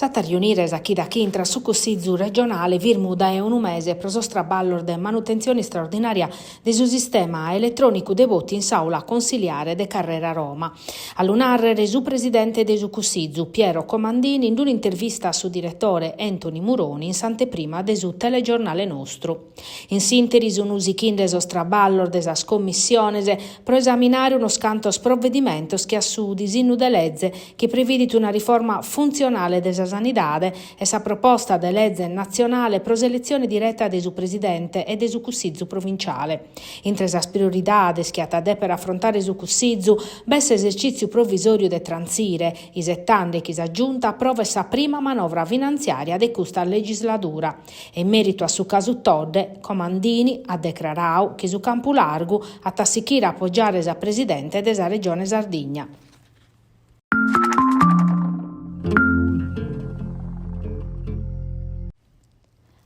Sata riunire chi da chi intra su Cussizzu regionale virmuda e un mese pro sostraballor de manutenzione straordinaria del sistema elettronico dei voti in saula consiliare de Carrera Roma. All'unarre resu presidente de Cussizzu Piero Comandini in un'intervista su direttore Anthony Muroni in santeprima de su telegiornale nostro. In sintesi un usichin de sostraballor de sa scommissionese pro esaminare uno scantos provvedimentos che assu disinu de legge che previdit una riforma funzionale de sanidade e sa proposta de legge nazionale pro selezione diretta de su presidente e de su Cussizzu provinciale. Intre sas prioridades che per affrontare su Cussizzu besse esercizio provvisorio de transire, isettande chi sa giunta approva sa prima manovra finanziaria de questa legislatura. E in merito a su casu Todde, Comandini ha declarau che su campo largu a tassichire appoggiare sa presidente de sa regione Sardegna.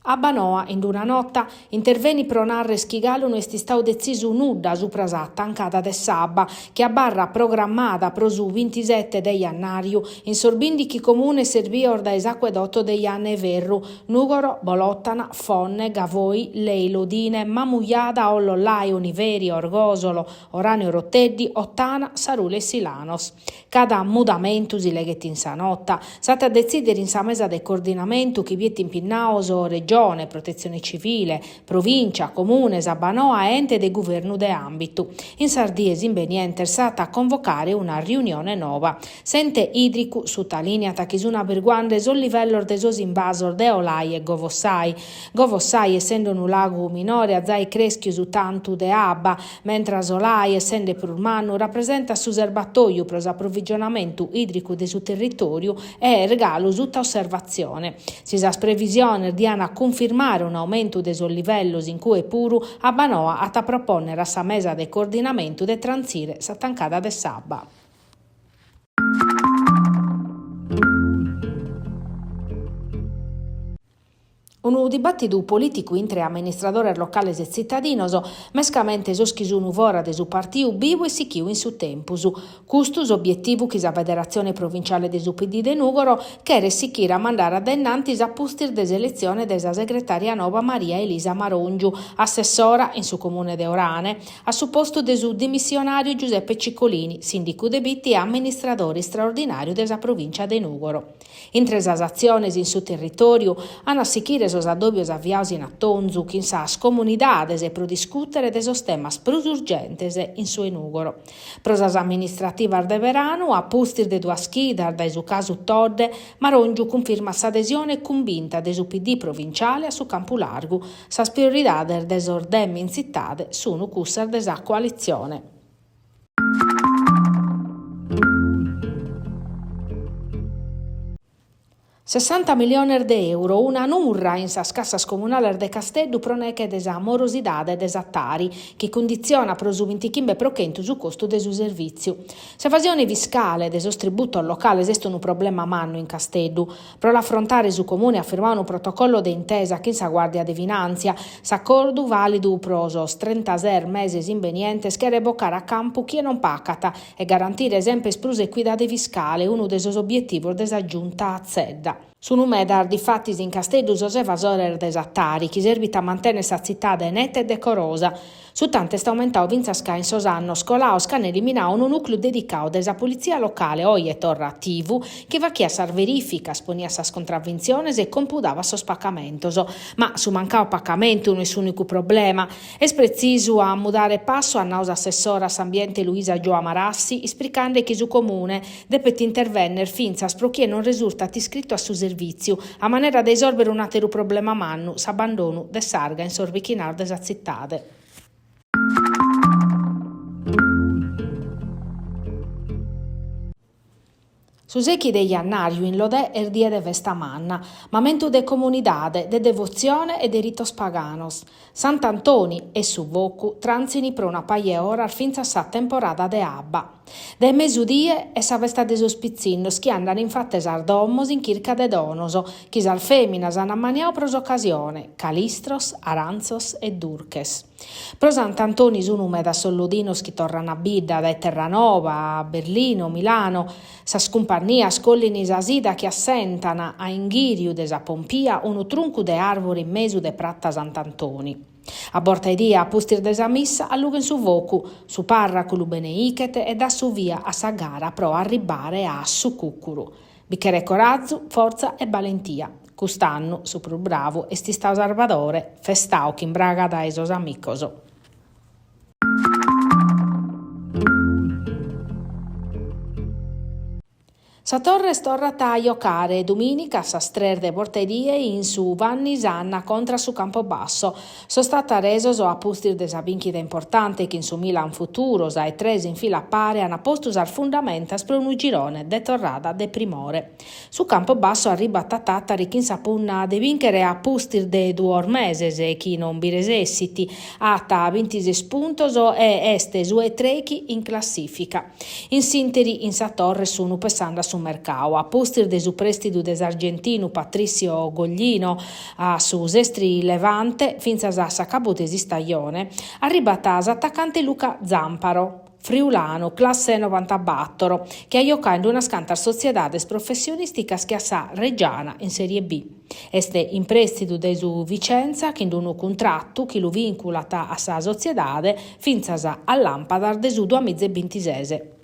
A Banoa, in una notte, interveni pro narre schigalo non esti stau deciso nudda su prasà tancata de sabba, che a barra programmata pro su 27 de jannario, in sorbindichi comune servior da esacquedotto de Ianne Verru, Nugoro, Bolottana, Fonne, Gavoi, Leilo, Dine, Mamuiada, Ollollai, Oniveri, Orgosolo, Oranio Rotteddi, Ottana, Sarule e Silanos. Cada mudamentu si leghet in sa notta, sate a decidere in sa mesa de coordinamento chi viet impinnaoso regione, protezione civile, provincia, comune, Sabanoa, ente de governo de ambitu. In Sardiesi inveniente stata a convocare una riunione nuova. Sente idricu su talinea tachisuna berguande sul livello de sos invasor de Olai e Govossai. Govossai essendo un lago minore a zai creschio su tantu de Abba, mentre Olai essendo prurmanu rappresenta su serbatoio pro approvvigionamento idrico de su territorio e regalo sutta osservazione. Si sa previsione di ana confermare un aumento dei livellos in cui puru a Banoa a proponere a sa mesa de coordinamento de transire sa tancada de sabba. Un dibattito politico intre amministradores locales e cittadinos, mescamente soschisunu fora de su partiu vivo e sichiu in su tempus. Custus obiettivu chi sa federazione provinciale de su PD de Nugoro cheret sichire mandare addennantis a pustir de selezione de sa segretaria nova Maria Elisa Marongiu, assessora in su comune de Orane, a su posto de su dimissionario Giuseppe Ciccolini, sindico de Bitti e amministratore straordinario de sa provincia de Nugoro. Intre sas aziones in su territorio hanno sichire sos addobios avviaus in attonzu, in sas comunidades e pro discutere de sos temas prus urgentes in su Nugoro. Pro sas amministrativas de verano, a pustir de duas schidar dai su casu Todde, Marongiu confirma s'adesione convinta de su PD provinciale a su campo largu. Sas prioridades de sordemmi in cittade sono cussar de sa coalizione. $60 milioni di euro, una nurra in sas cassas comunales de Casteddu proneche de sa morosidade de sattari, che condiziona pro su 25% su costo de su servizio. S'evasione fiscale de sos tributos locales est un problema manno in Casteddu. Pro l'affrontare su comune affermano un protocollo de intesa che in sa Guardia de Finanzia, s'accordu validu pro sos 36 meses invenientes che revocare a campo chi non pacata e garantire esempes plus equidade fiscale, uno de sos obiettivos de sa giunta a Zedda. Sono medar di fattis in Casteddu sos evasores de sattari, chi servit a mantenere sa cittade netta e decorosa. Su tante sta aumentau vinzasca in sos annos scolaos che hanno eliminau un nucleo dedicato de sa polizia locale oie torra attivu, che va chi a sar verifica, sponia sas contravvinziones e compudava sos paccamentos. Ma su mancau paccamento non è s'unico problema. Es preciso a mudare passo a naus assessora s'ambiente Luisa Gioa Marassi, isplicando che su comune depet intervenner finzas pro chi non risultat iscritto a su servizio, a manera de risolvere un altro problema mannu, s'abbandono de sarga in sorvichinar de sa cittade. Su secchi de Iannariu in Lodè er die de festa manna, momento de comunidade, de devozione e de ritos paganos. Sant'Antoni e su Vocu transini pro una paia ora finza sa temporada de Abba. De mesudie e sa festa de sos pizzinnos chi andano infatti sardomos in chirca de donoso, chi sal feminas han ammaniau pros occasione, calistros, aranzos e durches. Pro Sant'Antoni su nume da Solludinos chi torrano a bidda da Terranova, Berlino, Milano, sas cumpanias collin sa sida che assentana a inghiriu de sa Pompia unu truncu de arvore in mesu de pratta Sant'Antoni. A borta dia a pustir de sa missa allughen su vocu, su parraculu beneichete e da su via a sa gara pro arribare a su cuccuru. Bichere corazzu, forza e valentia. Cust'annu, su pro bravo, esti stau Salvadore, festau chi in braga da esos amicoso. Sa Torres torrat a giocare domenica a sa de porterie in su Vanni Sanna contra su Campobasso. Sono stata resos a pustir de sa vinchida importante che in su Milan futuro sa e tres in fila pare hanno postus al fundamentas per un girone de torrada de primore. Su Campobasso arriba Tattari chi insapunna de vincere a pustir de 2 ormeses e chi non biresessiti atta 26 puntos e este su e trechi in classifica. In sinteri in sa Torres sono pesando su mercao. A postir de su prestidu des argentinu Patricio Goglino a su Sestri Levante finza sa cabotesi stagione arribata attaccante Luca Zamparo friulano, classe 94, che ha giocato in una scanta sociedades professionisticas che sa Reggiana in Serie B. Este in prestito de su Vicenza, che in un contratto che lo vinculata a sa sociedade finza a Lampadar de su 2026.